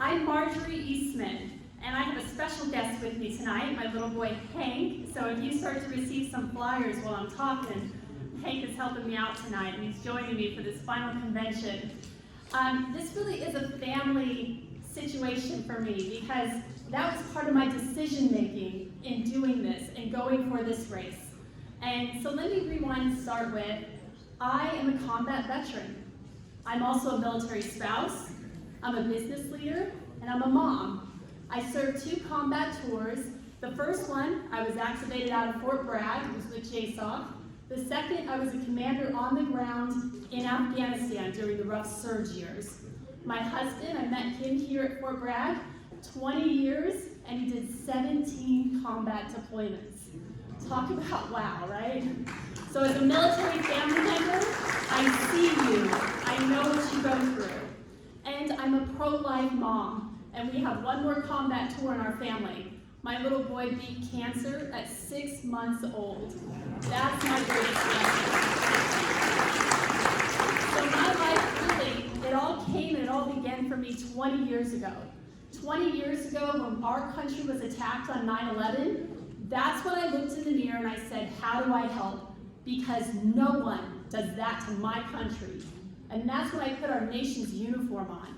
I'm Marjorie Eastman, and I have a special guest with me tonight, my little boy Hank. So if you start to receive some flyers while I'm talking, Hank is helping me out tonight, and he's joining me for this final convention. This really is a family situation for me, because that was part of my decision making in doing this and going for this race. And so let me rewind and start with, I am a combat veteran. I'm also a military spouse, I'm a business leader, and I'm a mom. I served 2 combat tours. The first one, I was activated out of Fort Bragg, it was with JSOC. The second, I was a commander on the ground in Afghanistan during the rough surge years. My husband, I met him here at Fort Bragg, 20 years, and he did 17 combat deployments. Talk about wow, right? So as a military family member, I see you, I know what you go through. And I'm a pro-life mom, and we have 1 more combat tour in our family. My little boy beat cancer at 6 months old. That's my greatest blessing. So my life really, it all came and it all began for me 20 years ago. 20 years ago, when our country was attacked on 9/11, that's when I looked in the mirror and I said, how do I help? Because no one does that to my country. And that's when I put our nation's uniform on.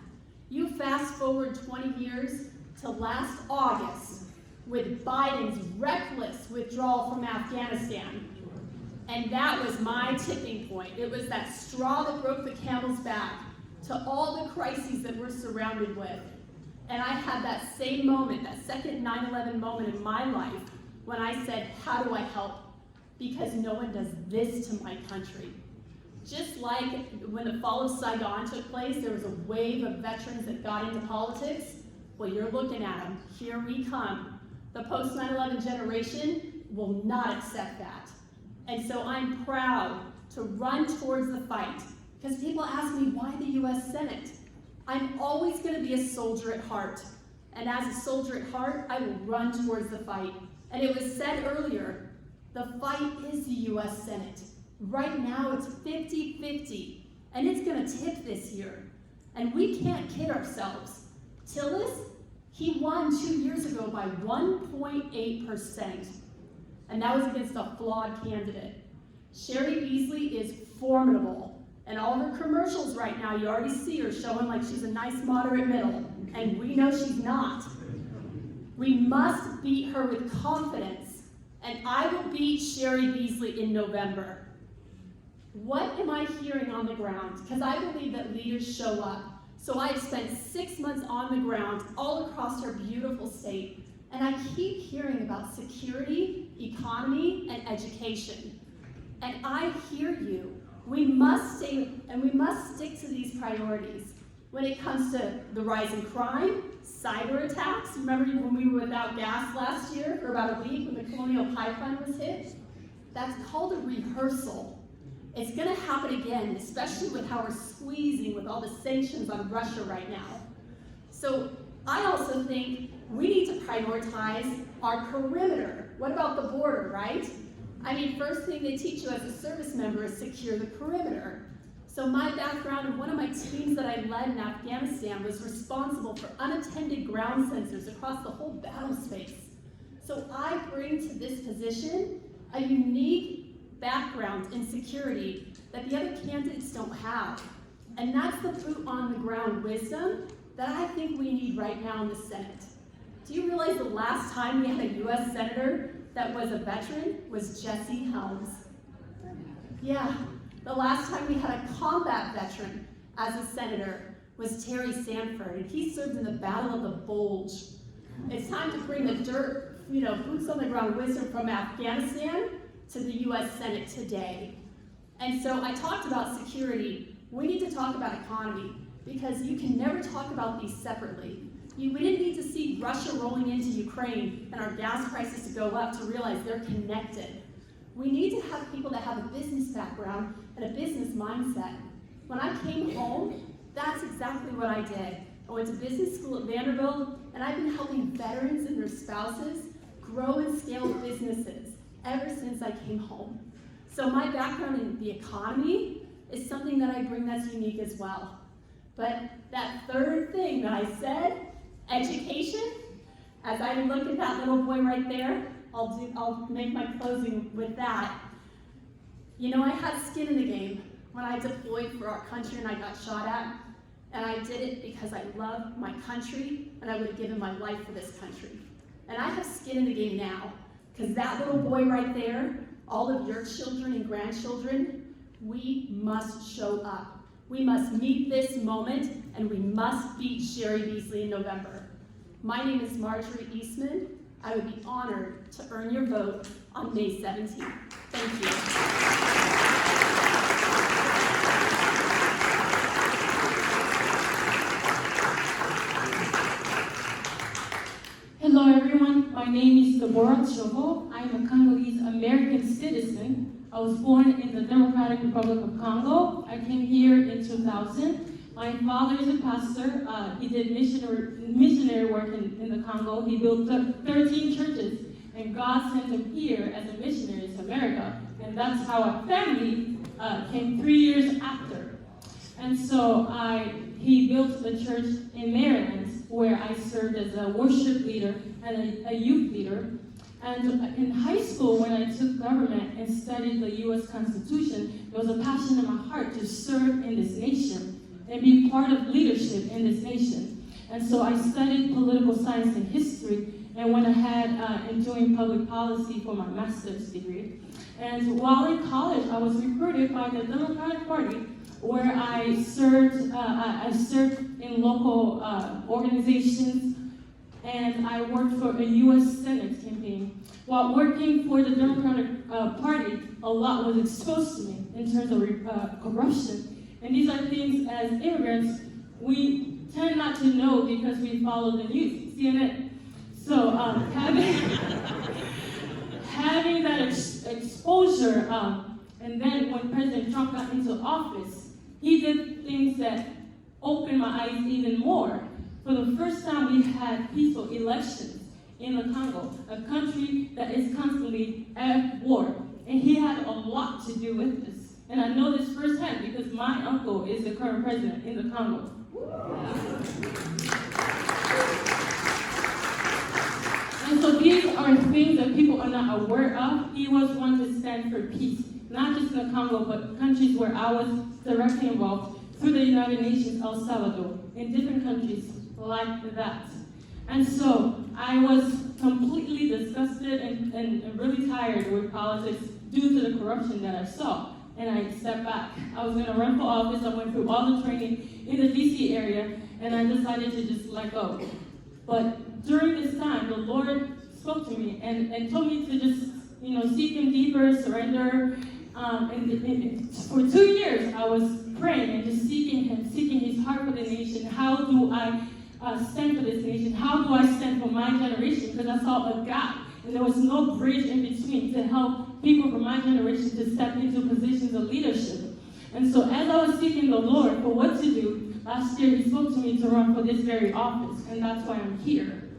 You fast forward 20 years to last August with Biden's reckless withdrawal from Afghanistan. And that was my tipping point. It was that straw that broke the camel's back to all the crises that we're surrounded with. And I had that same moment, that second 9/11 moment in my life, when I said, how do I help? Because no one does this to my country. Just like when the fall of Saigon took place, there was a wave of veterans that got into politics. Well, you're looking at them. Here we come. The post 9/11 generation will not accept that. And so I'm proud to run towards the fight. Because people ask me, why the US Senate? I'm always going to be a soldier at heart. And as a soldier at heart, I will run towards the fight. And it was said earlier, the fight is the US Senate. Right now it's 50-50, and it's going to tip this year. And we can't kid ourselves. Tillis, he won 2 years ago by 1.8%, and that was against a flawed candidate. Sherry Beasley is formidable, and all of her commercials right now, you already see her showing like she's a nice moderate middle, and we know she's not. We must beat her with confidence, and I will beat Sherry Beasley in November. What am I hearing on the ground? Because I believe that leaders show up. So I've spent 6 months on the ground all across our beautiful state, and I keep hearing about security, economy, and education. And I hear you. We must stay, and we must stick to these priorities. When it comes to the rise in crime, cyber attacks, remember when we were without gas last year for about a week when the Colonial Pipeline was hit? That's called a rehearsal. It's going to happen again, especially with how we're squeezing with all the sanctions on Russia right now. So I also think we need to prioritize our perimeter. What about the border, right? I mean, first thing they teach you as a service member is secure the perimeter. So my background in one of my teams that I led in Afghanistan was responsible for unattended ground sensors across the whole battle space. So I bring to this position a unique background in security that the other candidates don't have. And that's the boot on the ground wisdom that I think we need right now in the Senate. Do you realize the last time we had a US Senator that was a veteran was Jesse Helms? Yeah, the last time we had a combat veteran as a senator was Terry Sanford, and he served in the Battle of the Bulge. It's time to bring the dirt, boots on the ground wisdom from Afghanistan to the US Senate today. And so I talked about security. We need to talk about economy, because you can never talk about these separately. We didn't need to see Russia rolling into Ukraine and our gas prices to go up to realize they're connected. We need to have people that have a business background and a business mindset. When I came home, that's exactly what I did. I went to business school at Vanderbilt, and I've been helping veterans and their spouses grow and scale businesses ever since I came home. So my background in the economy is something that I bring that's unique as well. But that third thing that I said Education, as I look at that little boy right there, I'll make my closing with that. You know, I had skin in the game when I deployed for our country and I got shot at. And I did it because I love my country and I would have given my life for this country. And I have skin in the game now, because that little boy right there, all of your children and grandchildren, we must show up. We must meet this moment and we must beat Cheri Beasley in November. My name is Marjorie Eastman. I would be honored to earn your vote on May 17th. Thank you. Hello everyone, my name is Deborah Chobo. I am a Congolese American citizen. I was born in the Democratic Republic of Congo. I came here in 2000. My father is a pastor. He did missionary work in the Congo. He built 13 churches, and God sent him here as a missionary to America. And that's how our family came 3 years after. And so he built a church in Maryland where I served as a worship leader and a youth leader. And in high school, when I took government and studied the U.S. Constitution, there was a passion in my heart to serve in this nation and be part of leadership in this nation. And so I studied political science and history and went ahead in doing public policy for my master's degree. And while in college, I was recruited by the Democratic Party, where I served in local organizations, and I worked for a U.S. Senate campaign. While working for the Democratic Party, a lot was exposed to me in terms of corruption. And these are things, as immigrants, we tend not to know because we follow the news, CNN. So having that exposure, and then when President Trump got into office, he did things that opened my eyes even more. For the first time, we had peaceful elections in the Congo, a country that is constantly at war. And he had a lot to do with this. And I know this firsthand because my uncle is the current president in the Congo. And so these are things that people are not aware of. He was one to stand for peace, not just in the Congo, but countries where I was directly involved through the United Nations, El Salvador, in different countries like that. And so I was completely disgusted and really tired with politics due to the corruption that I saw. And I stepped back. I was going to run for office. I went through all the training in the DC area, and I decided to just let go. But during this time, the Lord spoke to me and told me to just, seek Him deeper, surrender. And for 2 years, I was praying and just seeking Him, seeking His heart for the nation. How do I stand for this nation? How do I stand for my generation? Because I saw a gap, and there was no bridge in between to help people from my generation to step into positions of leadership. And so as I was seeking the Lord for what to do, last year He spoke to me to run for this very office, and that's why I'm here.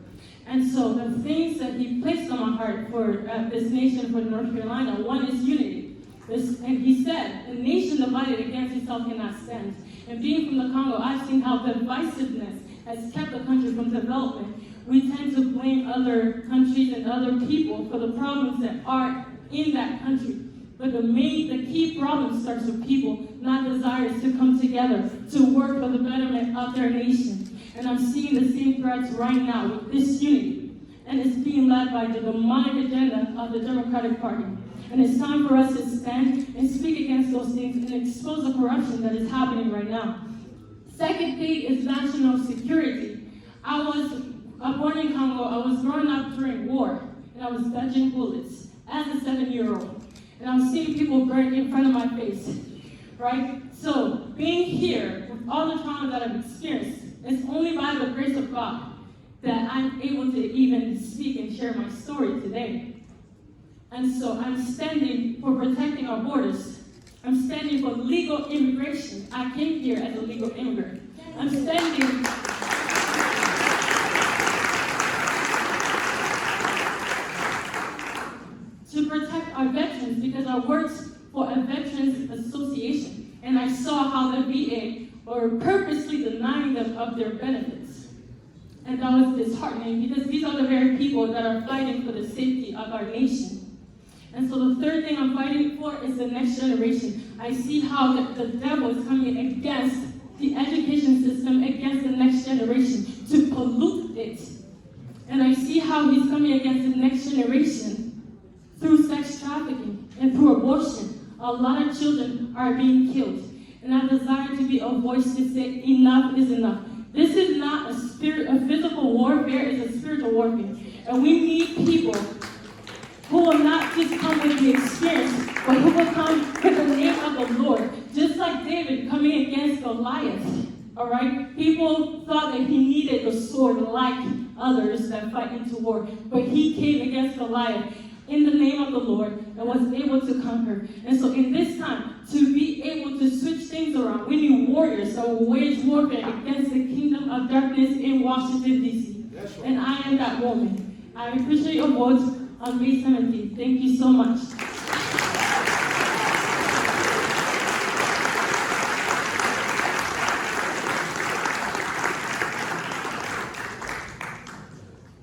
And so the things that He placed on my heart for this nation, for North Carolina, one is unity. And He said, a nation divided against itself cannot stand. And being from the Congo, I've seen how divisiveness has kept the country from development. We tend to blame other countries and other people for the problems that are in that country. But the key problem starts with people, not desires to come together to work for the betterment of their nation. And I'm seeing the same threats right now with this unity. And it's being led by the demonic agenda of the Democratic Party. And it's time for us to stand and speak against those things and expose the corruption that is happening right now. Second thing is national security. I was born in Congo. I was growing up during war, and I was dodging bullets as a 7-year-old. And I was seeing people burn in front of my face, right? So being here with all the trauma that I've experienced, it's only by the grace of God that I'm able to even speak and share my story today. And so I'm standing for protecting our borders. I'm standing for legal immigration. I came here as a legal immigrant. I'm standing to protect our veterans because I worked for a veterans association and I saw how the VA were purposely denying them of their benefits. And that was disheartening because these are the very people that are fighting for the safety of our nation. And so the third thing I'm fighting for is the next generation. I see how the devil is coming against the education system, against the next generation, to pollute it. And I see how he's coming against the next generation through sex trafficking and through abortion. A lot of children are being killed. And I desire to be a voice to say enough is enough. This is not a physical warfare, it's a spiritual warfare. And we need people who will not just come with the experience, but who will come with the name of the Lord. Just like David coming against Goliath, all right? People thought that he needed the sword like others that fight into war, but he came against Goliath in the name of the Lord and was able to conquer. And so in this time, to be able to switch things around, we need warriors that will wage warfare against the kingdom of darkness in Washington, D.C. Right. And I am that woman. I appreciate your votes on May 17th. Thank you so much.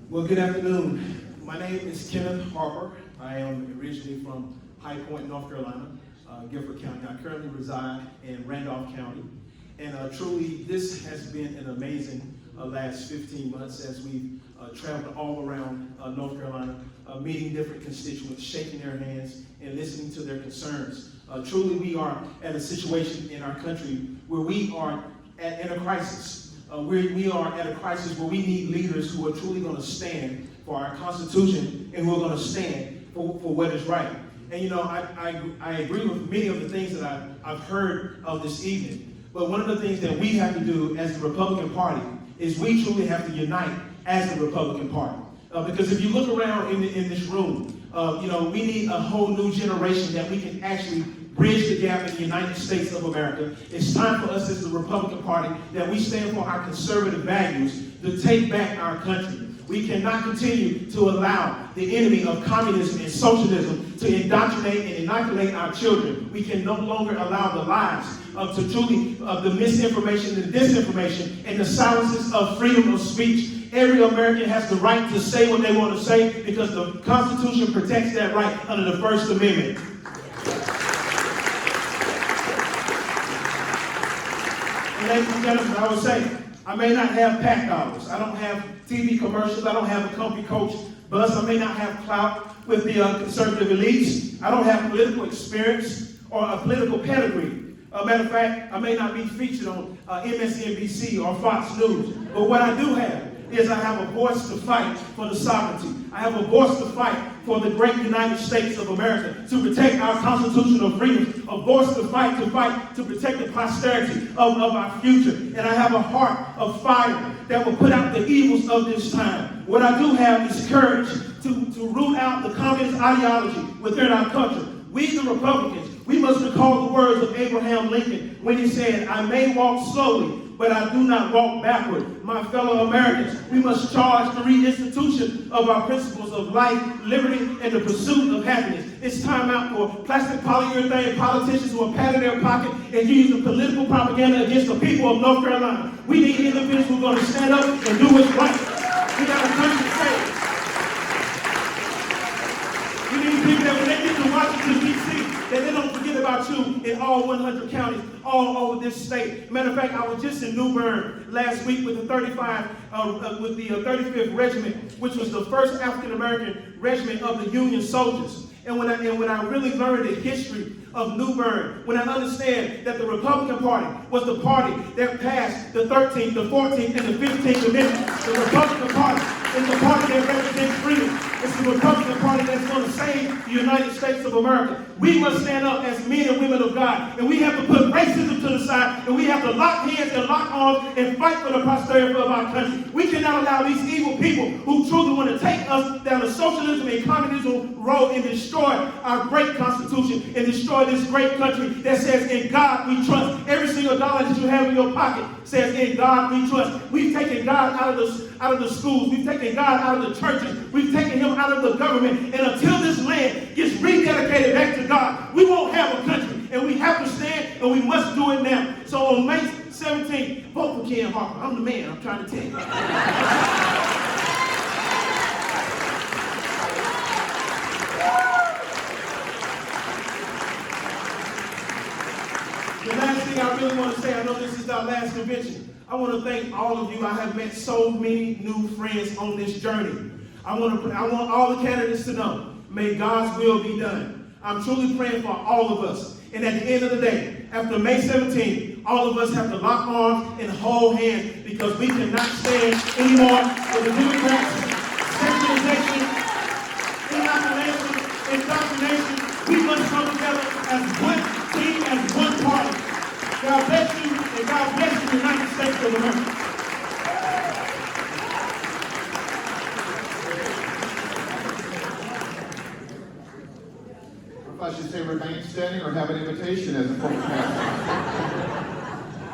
Well, good afternoon. My name is Kenneth Harper. I am originally from High Point, North Carolina, Guilford County. I currently reside in Randolph County. And truly, this has been an amazing last 15 months as we've traveled all around North Carolina, meeting different constituents, shaking their hands, and listening to their concerns. Truly, we are at a situation in our country where we are in a crisis. We are at a crisis where we need leaders who are truly going to stand for our Constitution and who are going to stand for what is right. And you know, I agree with many of the things that I've heard of this evening. But one of the things that we have to do as the Republican Party is we truly have to unite as the Republican Party. Because if you look around in this room, you know, we need a whole new generation that we can actually bridge the gap in the United States of America. It's time for us as the Republican Party that we stand for our conservative values to take back our country. We cannot continue to allow the enemy of communism and socialism to indoctrinate and inoculate our children. We can no longer allow the lies of the misinformation and disinformation and the silences of freedom of speech. Every American has the right to say what they want to say because the Constitution protects that right under the First Amendment. Ladies and gentlemen, I would say, I may not have PAC dollars. I don't have TV commercials. I don't have a comfy coach bus. I may not have clout with the conservative elites. I don't have political experience or a political pedigree. Matter of fact, I may not be featured on MSNBC or Fox News. But what I do have is I have a voice to fight for the sovereignty. I have a voice to fight for the great United States of America, to protect our constitutional freedoms, a voice to fight to protect the posterity of our future. And I have a heart of fire that will put out the evils of this time. What I do have is courage to root out the communist ideology within our country. We, the Republicans, we must recall the words of Abraham Lincoln when he said, "I may walk slowly, but I do not walk backward." My fellow Americans, we must charge the reinstitution of our principles of life, liberty, and the pursuit of happiness. It's time out for plastic polyurethane politicians who are patting their pocket and using political propaganda against the people of North Carolina. We need individuals who are going to stand up and do what's right. We got a country to save. We need people that when they get to Washington, D.C., that they don't forget about you in all 100 counties, all over this state. Matter of fact, I was just in New Bern last week with the 35th Regiment, which was the first African American regiment of the Union soldiers. And when I really learned the history of New Bern, when I understand that the Republican Party was the party that passed the 13th, the 14th, and the 15th Amendment, the Republican Party is the party that represents freedom. It's the Republican Party that's going to save the United States of America. We must stand up as men and women of God, and we have to put racism to the side, and we have to lock hands and lock arms and fight for the prosperity of our country. We cannot allow these evil people who truly want to take us down the socialism and communism road and destroy our great Constitution and destroy this great country that says, "In God we trust." Every single dollar that you have in your pocket says, "In God we trust." We've taken God out of the schools. We've taken God out of the churches. We've taken him out of the government. And until this land gets rededicated back to God, we won't have a country. And we have to stand, and we must do it now. So on May 17, vote for Ken Harper. I'm the man, I'm trying to tell you. The last thing I really want to say, I know this is our last convention. I want to thank all of you. I have met so many new friends on this journey. I want all the candidates to know, may God's will be done. I'm truly praying for all of us. And at the end of the day, after May 17th, all of us have to lock arms and hold hands because we cannot stand anymore for the Democrats, centralization, inoculation, indoctrination. We must come together as one team, as one party. God bless you, and God bless the United States of America. If I should say remain standing or have an invitation as a former pastor.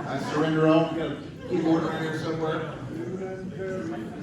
I surrender all. We got a keyboard around here somewhere.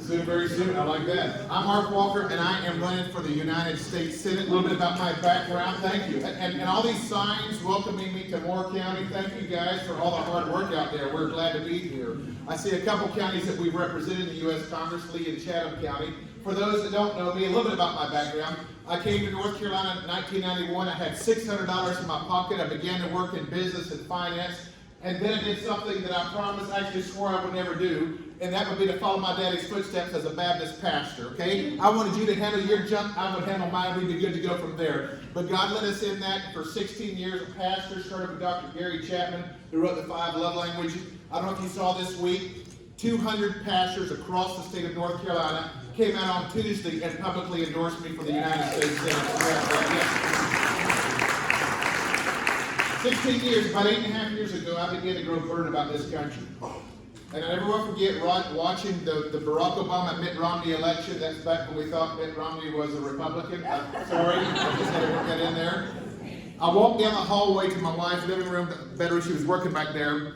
Soon, very soon. I like that. I'm Mark Walker, and I am running for the United States Senate. A little bit about my background. Thank you. And all these signs welcoming me to Moore County. Thank you guys for all the hard work out there. We're glad to be here. I see a couple counties that we've represented in the U.S. Congress, Lee and Chatham County. For those that don't know me, a little bit about my background. I came to North Carolina in 1991. I had $600 in my pocket. I began to work in business and finance. And then I did something that I promised, I actually swore I would never do, and that would be to follow my daddy's footsteps as a Baptist pastor, okay? I wanted you to handle your junk, I would handle mine, we'd be good to go from there. But God led us in that for 16 years. A pastor, started with Dr. Gary Chapman, who wrote the 5 love languages. I don't know if you saw this week, 200 pastors across the state of North Carolina came out on Tuesday and publicly endorsed me for the United States Senate. 16 years, about 8.5 years ago, I began to grow burdened about this country. And I never will forget watching the Barack Obama-Mitt Romney election. That's back when we thought Mitt Romney was a Republican. Sorry, I just had to work that in there. I walked down the hallway to my wife's living room, bedroom. She was working back there.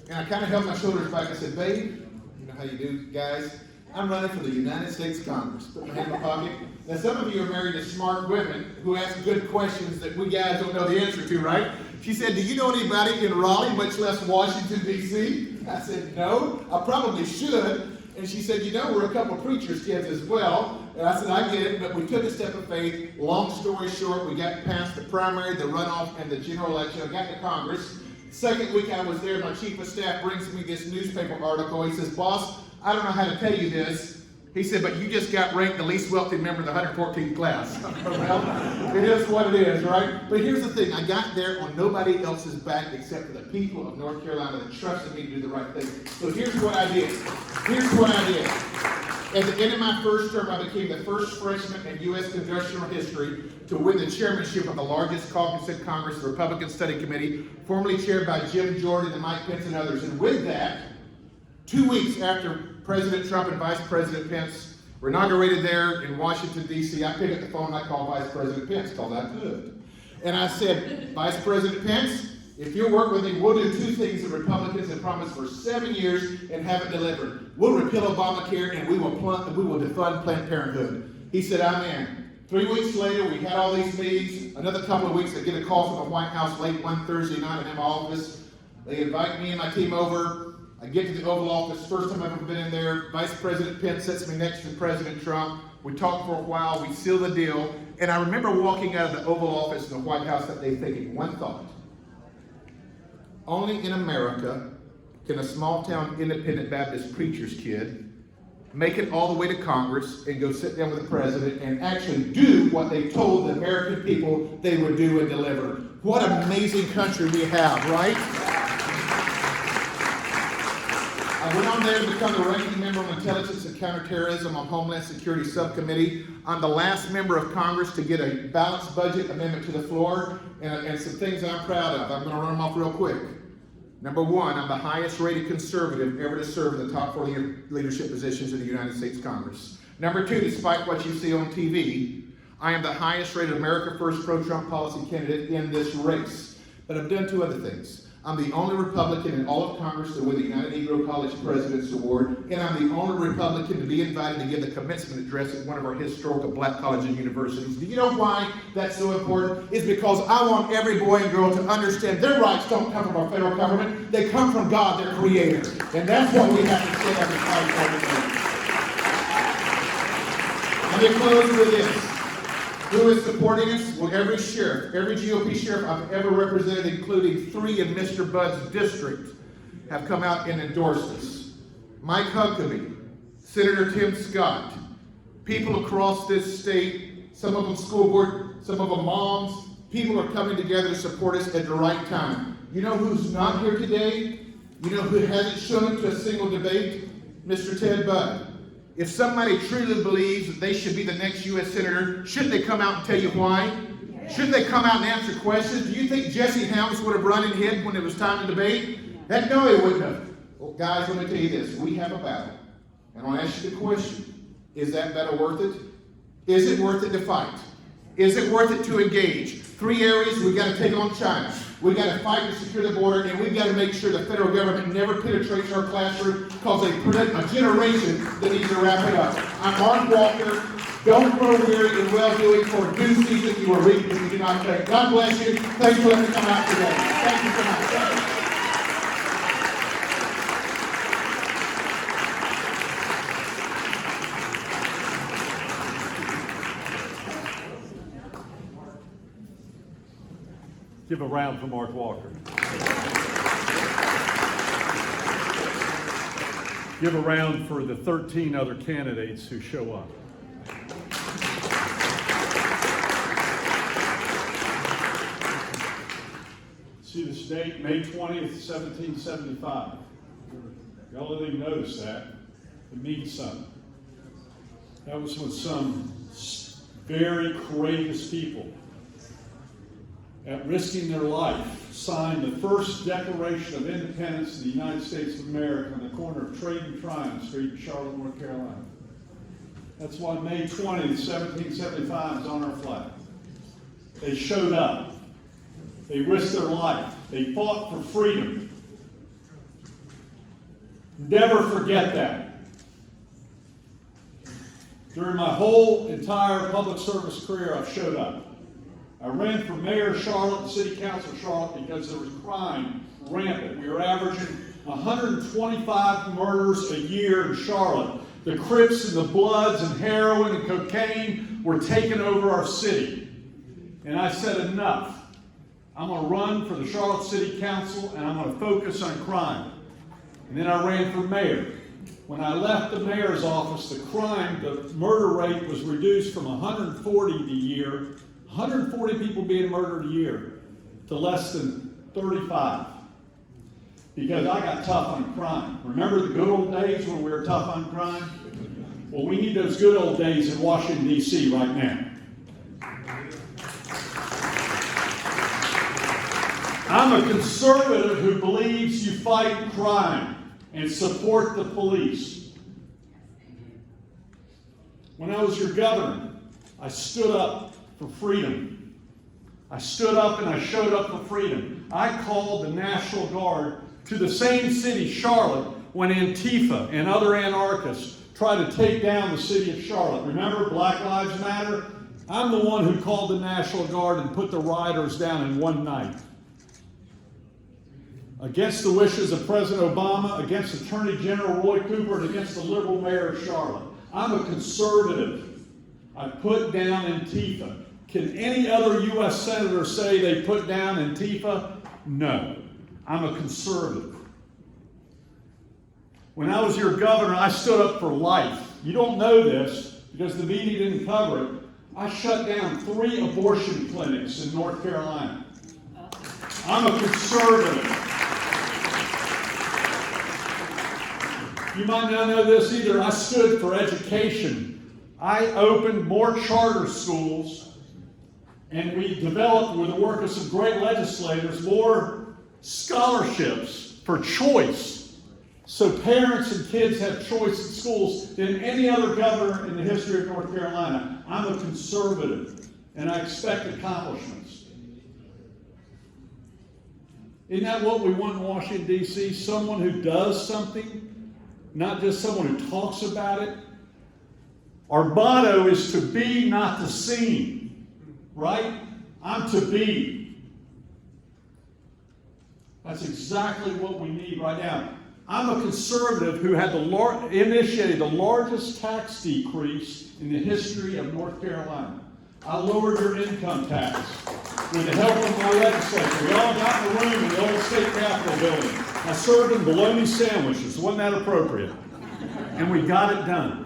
And I kind of held my shoulders back. I said, babe, you know how you do, guys? I'm running for the United States Congress. Put my hand in my pocket. Now, some of you are married to smart women who ask good questions that we guys don't know the answer to, right? She said, do you know anybody in Raleigh, much less Washington, D.C.? I said, no, I probably should. And she said, you know, we're a couple preachers' kids as well. And I said, I get it, but we took a step of faith. Long story short, we got past the primary, the runoff, and the general election. I got to Congress. Second week I was there, my chief of staff brings me this newspaper article. He says, boss, I don't know how to tell you this. He said, but you just got ranked the least wealthy member of the 114th class. Well, it is what it is, right? But here's the thing. I got there on nobody else's back except for the people of North Carolina that trusted me to do the right thing. So here's what I did. At the end of my first term, I became the first freshman in U.S. congressional history to win the chairmanship of the largest caucus in Congress, the Republican Study Committee, formerly chaired by Jim Jordan and Mike Pence and others. And with that, 2 weeks after President Trump and Vice President Pence were inaugurated there in Washington, D.C., I picked up the phone and I called Vice President Pence, called I could. And I said, Vice President Pence, if you'll work with me, we'll do 2 things that Republicans have promised for 7 years and haven't delivered. We'll repeal Obamacare and we will defund Planned Parenthood. He said, I'm in. 3 weeks later, we had all these meetings. Another couple of weeks, I get a call from the White House late one Thursday night. I'm in my office. They invite me and my team over. I get to the Oval Office, first time I've ever been in there. Vice President Pence sits me next to President Trump. We talk for a while, we seal the deal. And I remember walking out of the Oval Office in the White House that day thinking one thought. Only in America can a small town independent Baptist preacher's kid make it all the way to Congress and go sit down with the president and actually do what they told the American people they would do and deliver. What an amazing country we have, right? I went on there to become the ranking member on Intelligence and Counterterrorism on Homeland Security Subcommittee. I'm the last member of Congress to get a balanced budget amendment to the floor, and some things I'm proud of. I'm going to run them off real quick. Number 1, I'm the highest rated conservative ever to serve in the top 4 leadership positions in the United States Congress. Number 2, despite what you see on TV, I am the highest rated America First pro-Trump policy candidate in this race. But I've done 2 other things. I'm the only Republican in all of Congress to win the United Negro College President's Award, and I'm the only Republican to be invited to give the commencement address at one of our historical black colleges and universities. Do you know why that's so important? It's because I want every boy and girl to understand their rights don't come from our federal government, they come from God, their creator. And that's what we have to stand up and fight for today. Let me close with this. Who is supporting us? Well, every sheriff, every GOP sheriff I've ever represented, including 3 in Mr. Budd's district, have come out and endorsed us. Mike Huckabee, Senator Tim Scott, people across this state, some of them school board, some of them moms, people are coming together to support us at the right time. You know who's not here today? You know who hasn't shown up to a single debate? Mr. Ted Budd. If somebody truly believes that they should be the next U.S. Senator, shouldn't they come out and tell you why? Shouldn't they come out and answer questions? Do you think Jesse Helms would have run and hid when it was time to debate? Heck no, he wouldn't have. Well, guys, let me tell you this. We have a battle. And I want to ask you the question. Is that battle worth it? Is it worth it to fight? Is it worth it to engage? 3 areas. We've got to take on China. We've got to fight to secure the border, and we've got to make sure the federal government never penetrates our classroom because they predict a generation that needs to wrap it up. I'm Mark Walker. Don't grow weary in well-doing, for due season you will reap if you do not faint. God bless you. Thanks for letting me come out today. Thank you so much. Thank you. Give a round for Mark Walker. Give a round for the 13 other candidates who show up. See this date, May 20th, 1775. Y'all didn't even notice that. It means something. That was when some very courageous people, at risking their life, signed the first Declaration of Independence of the United States of America on the corner of Trade and Tryon Street in Charlotte, North Carolina. That's why May 20, 1775 is on our flag. They showed up. They risked their life. They fought for freedom. Never forget that. During my whole entire public service career, I've showed up. I ran for mayor of Charlotte and city council of Charlotte because there was crime rampant. We were averaging 125 murders a year in Charlotte. The Crips and the Bloods and heroin and cocaine were taking over our city. And I said, enough. I'm going to run for the Charlotte City Council and I'm going to focus on crime. And then I ran for mayor. When I left the mayor's office, the murder rate was reduced from 140 a year, 140 people being murdered a year, to less than 35. Because I got tough on crime. Remember the good old days when we were tough on crime? Well, we need those good old days in Washington, D.C. right now. I'm a conservative who believes you fight crime and support the police. When I was your governor, I stood up for freedom. I stood up and I showed up for freedom. I called the National Guard to the same city, Charlotte, when Antifa and other anarchists tried to take down the city of Charlotte. Remember Black Lives Matter? I'm the one who called the National Guard and put the rioters down in one night. Against the wishes of President Obama, against Attorney General Roy Cooper, and against the liberal mayor of Charlotte. I'm a conservative. I put down Antifa. Can any other U.S. senator say they put down Antifa? No. I'm a conservative. When I was your governor, I stood up for life. You don't know this because the media didn't cover it. I shut down 3 abortion clinics in North Carolina. I'm a conservative. You might not know this either. I stood for education. I opened more charter schools, and we developed, with the work of some great legislators, more scholarships for choice. So parents and kids have choice in schools than any other governor in the history of North Carolina. I'm a conservative, and I expect accomplishments. Isn't that what we want in Washington, D.C.? Someone who does something, not just someone who talks about it. Our motto is to be, not to seem, right? I'm to be. That's exactly what we need right now. I'm a conservative who had initiated the largest tax decrease in the history of North Carolina. I lowered your income tax with the help of my legislature. We all got in the room in the old state capitol building. I served them bologna sandwiches. Wasn't that appropriate? And we got it done.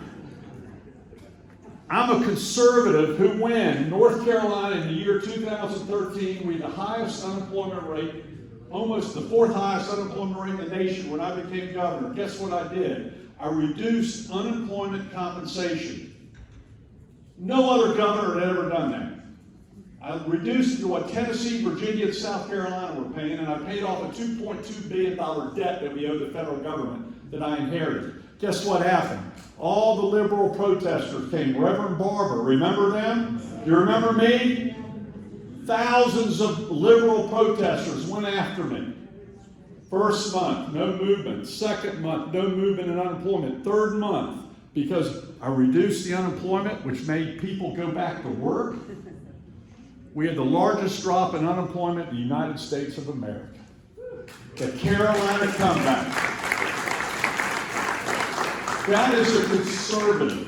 I'm a conservative who, when North Carolina in the year 2013, we had the highest unemployment rate, almost the fourth highest unemployment rate in the nation when I became governor. Guess what I did? I reduced unemployment compensation. No other governor had ever done that. I reduced it to what Tennessee, Virginia, and South Carolina were paying, and I paid off a $2.2 billion debt that we owed the federal government that I inherited. Guess what happened? All the liberal protesters came. Reverend Barber, remember them? Do you remember me? Thousands of liberal protesters went after me. First month, no movement. Second month, no movement in unemployment. Third month, because I reduced the unemployment, which made people go back to work, we had the largest drop in unemployment in the United States of America. The Carolina comeback. That is a conservative.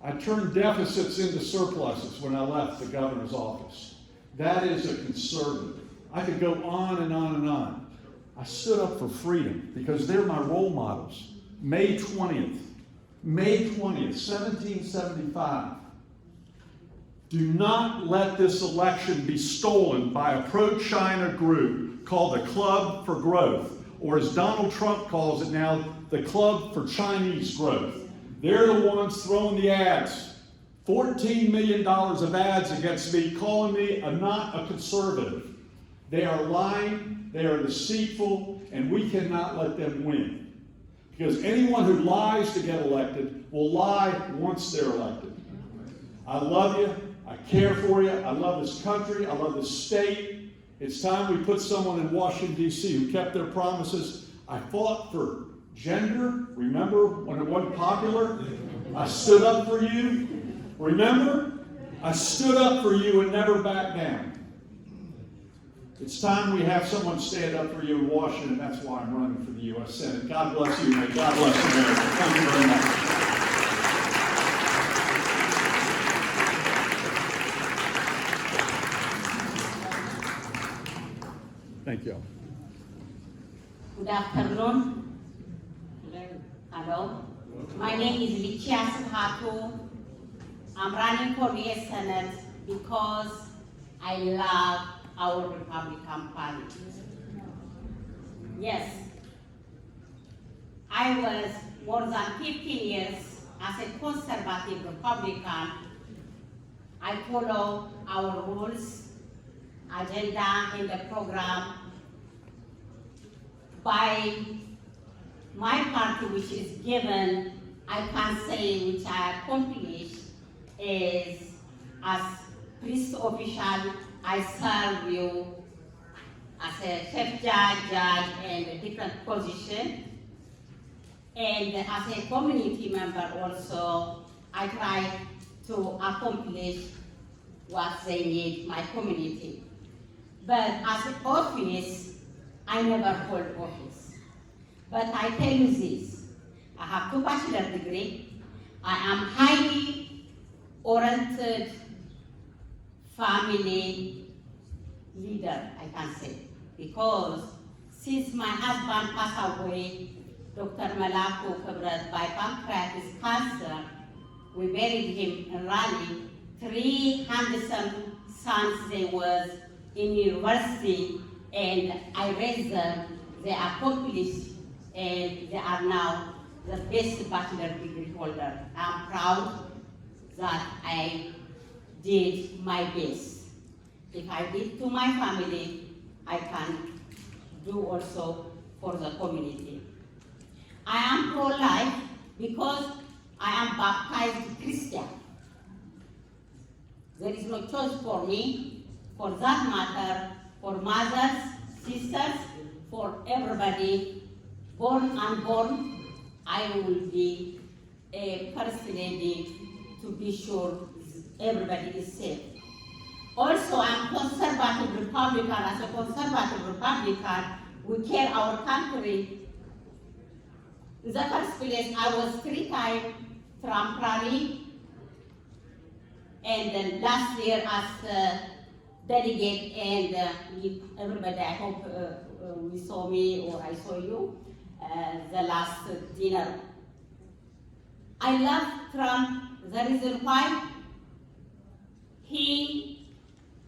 I turned deficits into surpluses when I left the governor's office. That is a conservative. I could go on and on and on. I stood up for freedom because they're my role models. May 20th, 1775. Do not let this election be stolen by a pro-China group called the Club for Growth, or as Donald Trump calls it now, the Club for Chinese Growth. They're the ones throwing the ads. $14 million of ads against me, calling me not a conservative. They are lying, they are deceitful, and we cannot let them win. Because anyone who lies to get elected will lie once they're elected. I love you. I care for you. I love this country. I love this state. It's time we put someone in Washington, D.C. who kept their promises. I fought for gender. Remember when it wasn't popular? I stood up for you. Remember? I stood up for you and never backed down. It's time we have someone stand up for you in Washington. That's why I'm running for the U.S. Senate. God bless you, and God bless America. Thank you very much. Thank you. Good afternoon. Hello. My name is Lichia Suhatu. I'm running for U.S. Senate because I love our Republican Party. Yes, I was more than 15 years as a conservative Republican. I follow our rules, agenda, and the program. By my party, which is given, I can say which I accomplished is as police official, I serve you as a chief judge, and a different position. And as a community member also, I try to accomplish what they need, my community. But as an office, I never hold office. But I tell you this, I have 2 bachelor's degrees. I am highly oriented family leader, I can say. Because since my husband passed away, Dr. Malaku Kabrat, by pancreatic cancer, we buried him in Raleigh. 3 handsome sons they was in university, and I raised them. They accomplished, and they are now the best bachelor degree holder. I'm proud that I did my best. If I did to my family, I can do also for the community. I am pro-life because I am baptized Christian. There is no choice for me. For that matter, for mothers sisters, for everybody, born, unborn, I will be a first lady to be sure everybody is safe. Also, I'm conservative Republican. As a conservative Republican, we care our country. In the first place, I was 3-time Trump rally, and then last year as a delegate, and everybody, I hope we saw me or I saw you, the last dinner. I love Trump. The reason why he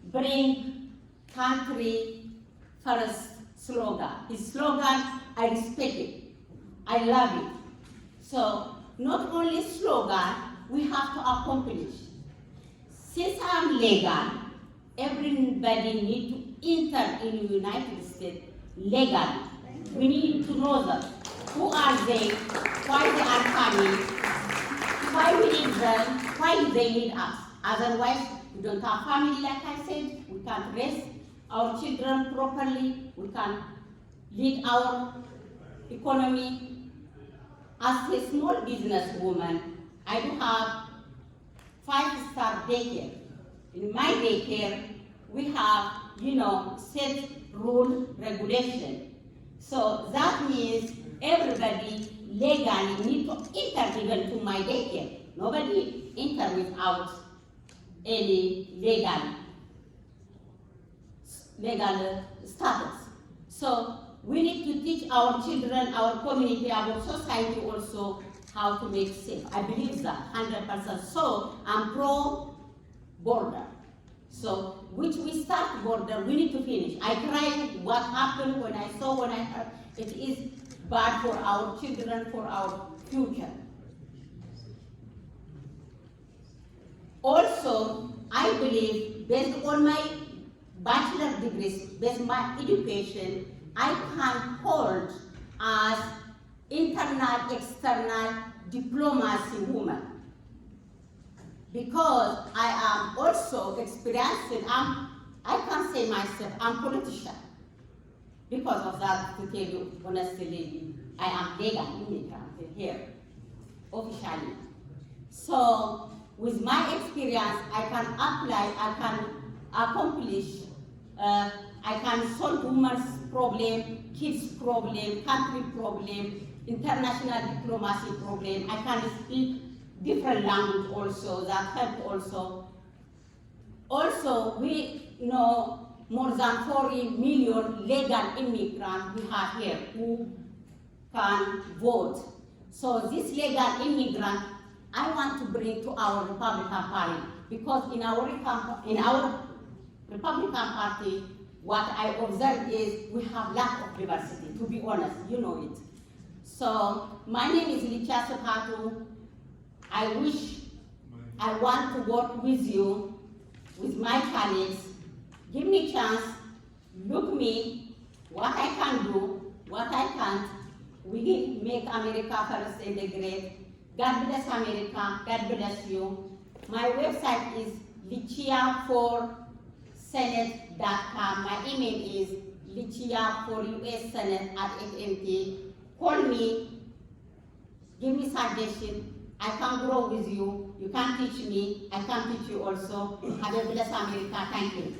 bring country first slogan. His slogan, I respect it. I love it. So not only slogan, we have to accomplish. Since I'm legal, everybody need to enter in the United States legally. We need to know them. Who are they? Why they are coming? Why we need them? Why do they need us? Otherwise, we don't have family, like I said. We can't raise our children properly. We can't lead our economy. As a small business woman, I do have 5-star daycare. In my daycare, we have, set rule regulation. So that means everybody legally need to enter even to my daycare. Nobody enter without any legal status. So we need to teach our children, our community, our society also how to make safe. I believe that 100%. So I'm pro-border. So which we start border, we need to finish. I cried what happened when I heard it is bad for our children, for our future. Also, I believe based on my bachelor degrees, based on my education, I can hold as internal, external diplomacy woman. Because I am also experiencing, I can say myself, I'm politician. Because of that, to tell you honestly, I am legal immigrant here, officially. So, with my experience, I can apply, I can accomplish, I can solve women's problem, kids' problem, country problem, international diplomacy problem. I can speak different language also, that help also. Also, we know more than 40 million legal immigrants we have here who can vote. So this legal immigrant, I want to bring to our Republican Party, because in our Republican Party, what I observe is we have lack of diversity, to be honest, you know it. So my name is Licha Sopatu. I want to work with you, with my colleagues. Give me a chance, look me, what I can do, what I can't. We make America first and great. God bless America, God bless you. My website is lichia4senate.com. My email is lichia4ussenate@AT&T. Call me, give me suggestion. I can grow with you. You can teach me. I can teach you also. Have a blessed America. Thank you.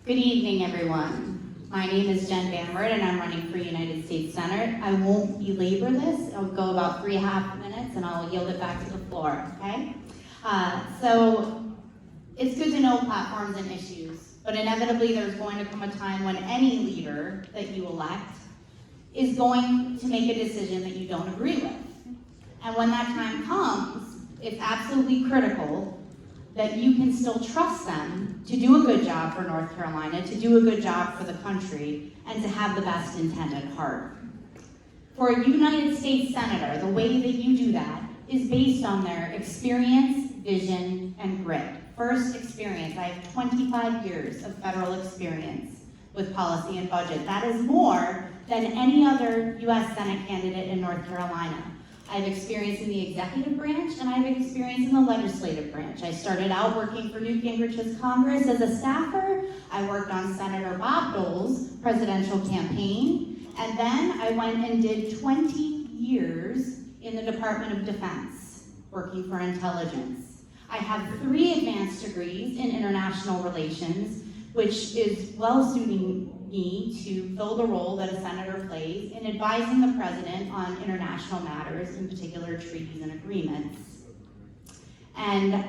Good evening, everyone. My name is Jen Van Wert, and I'm running for United States Senate. I won't belabor this. I'll go about 3.5 minutes, and I'll yield it back to the floor, okay? So it's good to know platforms and issues, but inevitably there's going to come a time when any leader that you elect is going to make a decision that you don't agree with. And when that time comes, it's absolutely critical that you can still trust them to do a good job for North Carolina, to do a good job for the country, and to have the best intent at heart. For a United States Senator, the way that you do that is based on their experience, vision, and grit. First, experience. I have 25 years of federal experience with policy and budget. That is more than any other U.S. Senate candidate in North Carolina. I have experience in the executive branch, and I have experience in the legislative branch. I started out working for Newt Gingrich's Congress as a staffer. I worked on Senator Bob Dole's presidential campaign, and then I went and did 20 years in the Department of Defense, working for intelligence. I have 3 advanced degrees in international relations, which is well suiting me to fill the role that a senator plays in advising the president on international matters, in particular treaties and agreements. And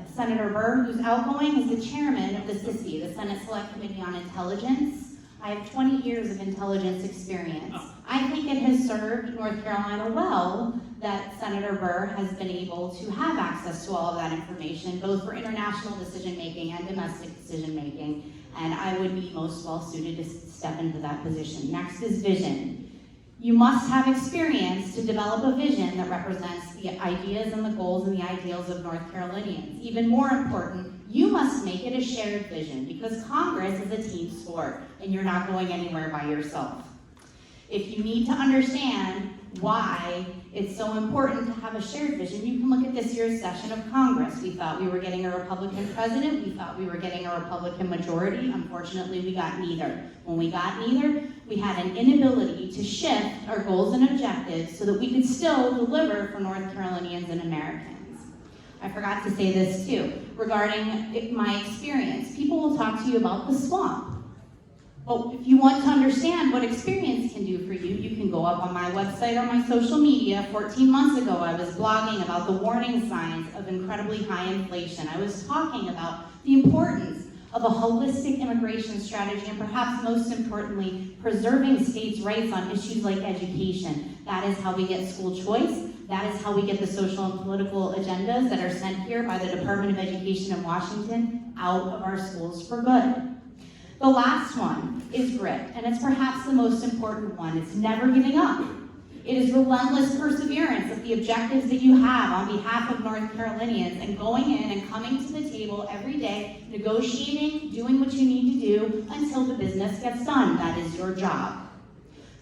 Senator Burr, who's outgoing, is the chairman of the SISI, the Senate Select Committee on Intelligence. I have 20 years of intelligence experience. I think it has served North Carolina well that Senator Burr has been able to have access to all of that information, both for international decision-making and domestic decision-making, and I would be most well-suited to step into that position. Next is vision. You must have experience to develop a vision that represents the ideas and the goals and the ideals of North Carolinians. Even more important, you must make it a shared vision, because Congress is a team sport, and you're not going anywhere by yourself. If you need to understand why it's so important to have a shared vision, you can look at this year's session of Congress. We thought we were getting a Republican president. We thought we were getting a Republican majority. Unfortunately, we got neither. When we got neither, we had an inability to shift our goals and objectives so that we could still deliver for North Carolinians and Americans. I forgot to say this too, regarding my experience. People will talk to you about the swamp. But if you want to understand what experience can do for you, you can go up on my website or my social media. 14 months ago, I was blogging about the warning signs of incredibly high inflation. I was talking about the importance of a holistic immigration strategy, and perhaps most importantly, preserving states' rights on issues like education. That is how we get school choice. That is how we get the social and political agendas that are sent here by the Department of Education in Washington out of our schools for good. The last one is grit, and it's perhaps the most important one. It's never giving up. It is relentless perseverance of the objectives that you have on behalf of North Carolinians, and going in and coming to the table every day, negotiating, doing what you need to do until the business gets done. That is your job.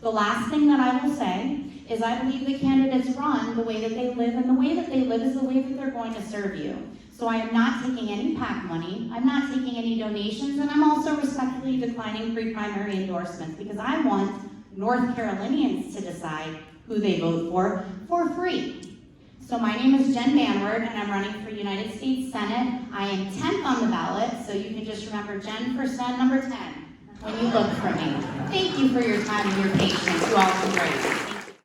The last thing that I will say is I believe the candidates run the way that they live, and the way that they live is the way that they're going to serve you. So I am not taking any PAC money, I'm not taking any donations, and I'm also respectfully declining pre-primary endorsements, because I want North Carolinians to decide who they vote for free. So my name is Jen Banward, and I'm running for United States Senate. I am 10th on the ballot, so you can just remember Jen for Sen number 10 when you look for me. Thank you for your time and your patience. You all are great.